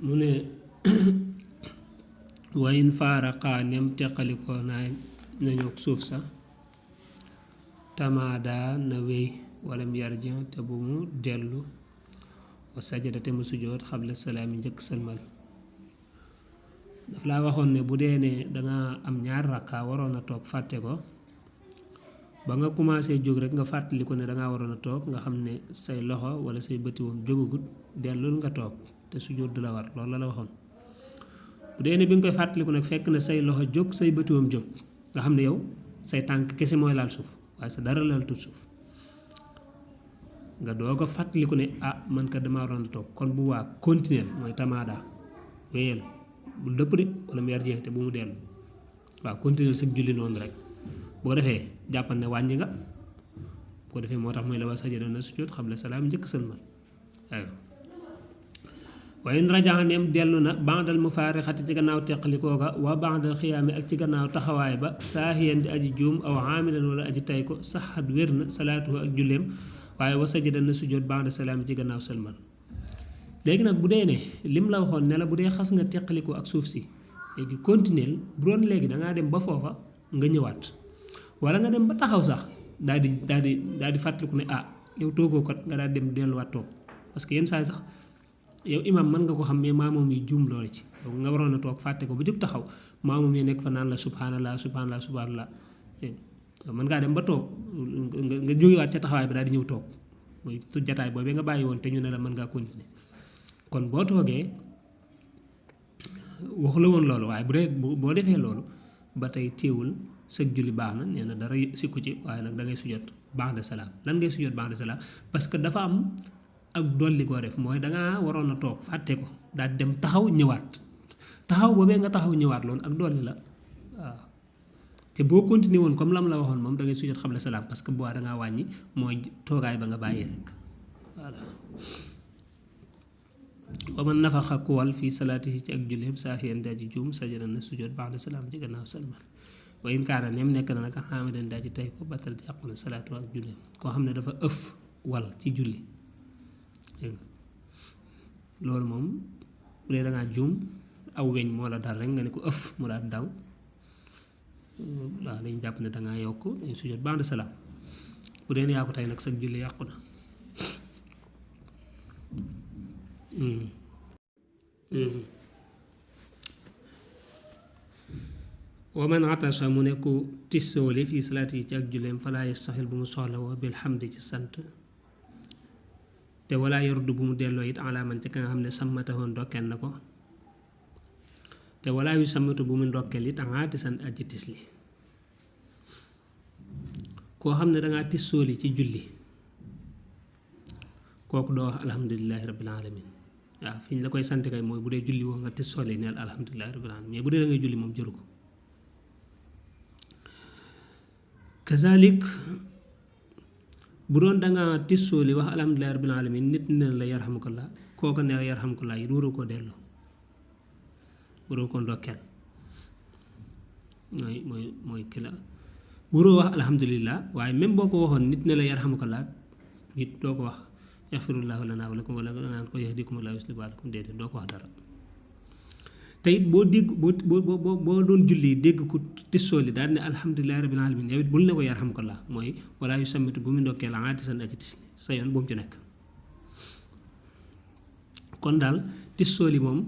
mu ne wayin faaraqa nem teqalikoo nañu suuf sa tamaada na wéy walam yarji te bu mu dellu wa sajada te mu sujjóot xabla salaami njëkk sëlmal daf laa waxoon ne bu dee ne danga am ñaar rakka waroon a toog fàtte ko ba nga commencé jóg rek nga fàttaliku ne dangaa waroon a toog nga xam ne say loxo wala say bëti woon jógagut dellul nga toog te sujjóot du la war loolu la waxoon bu dee ne bi nga koy fàttaliku nag fekk na say loxo jóg say bëti woon jóg nga xam ne yow say tànk kese mooy laal suuf waaye sa dara laal tut suuf nga doog a fàttaliku ne man ka dama waroon a toog kon bu waa continuer mooy tamaada wéyal bul dëpp de wala mu yar jeex te bu mu dellu waaw continuer sa julli noonu rek boo defee jàppal ne wàññi nga boo defee moo tax mooy la wa sajada na sujjóot xabla salaam njëkk sëlmal waaw waaye rajaa neem dellu na bandal mufaarixati ci gannaaw teqalikoo ga wa bandal xiyaami ak ci gannaaw taxawaay ba saahiyan di aji juum aw aamilan wala aji tay ko saxat wér na salaatuhu ak julleem waaye wa sajada na sujjóot banda salaam ci gannaaw sëlmal léegi nag bu dee ne lim la waxoon ne la bu dee xas nga teqalikoo ak suuf si léegi continuer bu doon léegi dangaa dem ba foofa nga ñëwaat wala nga dem ba taxaw sax daal di fàttaliku ne yow toogoo kat nga daal dem delluwaat toog parce que yenn saa yi sax yow imam mën nga ko xam mais maamoom yi juum loolu ci yow nga waroon a toog fàtte ko ba jóg taxaw maamoom yi nekk fa naan la subhanallah subhanallah subhanallah mën ngaa dem ba toog nga jógewaat ca taxawaay bi daal di ñëw toog mooy tu jataay boobee nga bàyyi woon te ñu ne la mën ngaa continuer kon boo toogee waxu la woon loolu waaye bu dee boo defee loolu ba tey téewul sëg julli baax na nee na dara sikku ci waaye nag da ngay sujjóot ba'da salaam lan ngay sujjóot ba'da salaam parce que dafa am ak dolli koo def mooy dangaa waroon a toog fàtte ko daal dem taxaw ñëwaat taxaw boobee nga taxaw ñëwaat loolu ak dolli la waaw te boo continuer woon comme lam la waxoon moom da ngay sujjóot xabla salaam parce que bu waa dangaa wàññi mooy toogaay ba nga bàyyi rek voilà wa man nafaxa kuwal fii salaatihi ci ak julleem saahiyan daa ji juum sajada na sujjóot ba'da salaam ci gannaaw salmal wa in kaana nem nekk na nag xaamidan daa ji tey ko batal di yàqu na salaatu ak julleem koo xam ne dafa ëf wal ci julli dégg nga loolu moom bu dee dangaa juum aw weñ moo la dal rek nga ne ko ëf mu daal daw waaw dañu jàpp ne dangaa yokk dañu sujjóot ba'da salaam bu dee yaa ko tey nag sa julli yàqu na wa man atasha mu ne ku tissooli fii salaati yi ci ak julleem falaa yastaxil bu mu soxla woo bil hamdi ci sant te walaa yaruddu bu mu delloo it alaaman ci ka nga xam ne sàmmatawoon ndokkeel na ko te walaa yu sàmmatu bu mu ndokkeel it aatisan aji tisli koo xam ne dangaa tissooli ci julli kooku doo wax alhamdulillahi rabbil alamin waaw fi ñu la koy sant kay mooy bu dee julli woo nga tissooli neel alhamdulillahi rabbil alamin mais bu dee da ngay julli moom jëru ko kazalik bu doon danga tissooli wax alhamdulillahi rabbil alamin nit ne la yarhamukallah kooku ne la yarhamukallah yi waroo koo delloo waroo ko ndokkeel mooy ki la waroo wax alhamdulillah waaye même boo ko waxoon nit ne la yarhamukallah nit doo ko wax yaxfirullahu lana wa lakum wala nga naan ko yahdikum wa yuslih baalakum déedéet doo ko wax dara te it boo dégg boo doon julli dégg ku tissooli daal ne alhamdulillahi rabbil alamin yow it bul ne ko yarhamukallah mooy wala yu sammitu bu mu ndokkee la aatisan aji tisli sa yoon bu mu ci nekk kon daal tissooli moom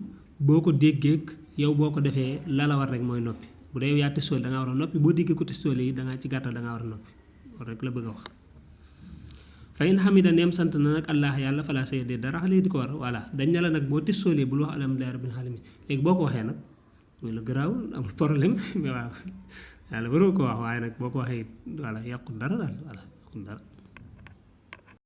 boo ko déggeek yow boo ko defee la war rek mooy noppi bu dee yow yaa tissooli da ngaa war a noppi boo déggee ko tissooli yi da ngaa ci gàttal da ngaa war a noppi loolu rek la bëgg a wax fa in xamida neem sant na nag allah yàlla falaa sayedee dara xale di ko war voilà dañ ne la nag boo tissoolee bul wax alhamdulillahi rabbil alamin léegi boo ko waxee nag muy la garaaw amul problème mais waaw yàlla waroo ko wax waaye nag boo ko waxee voilà yàqul dara daal voilà yàqul dara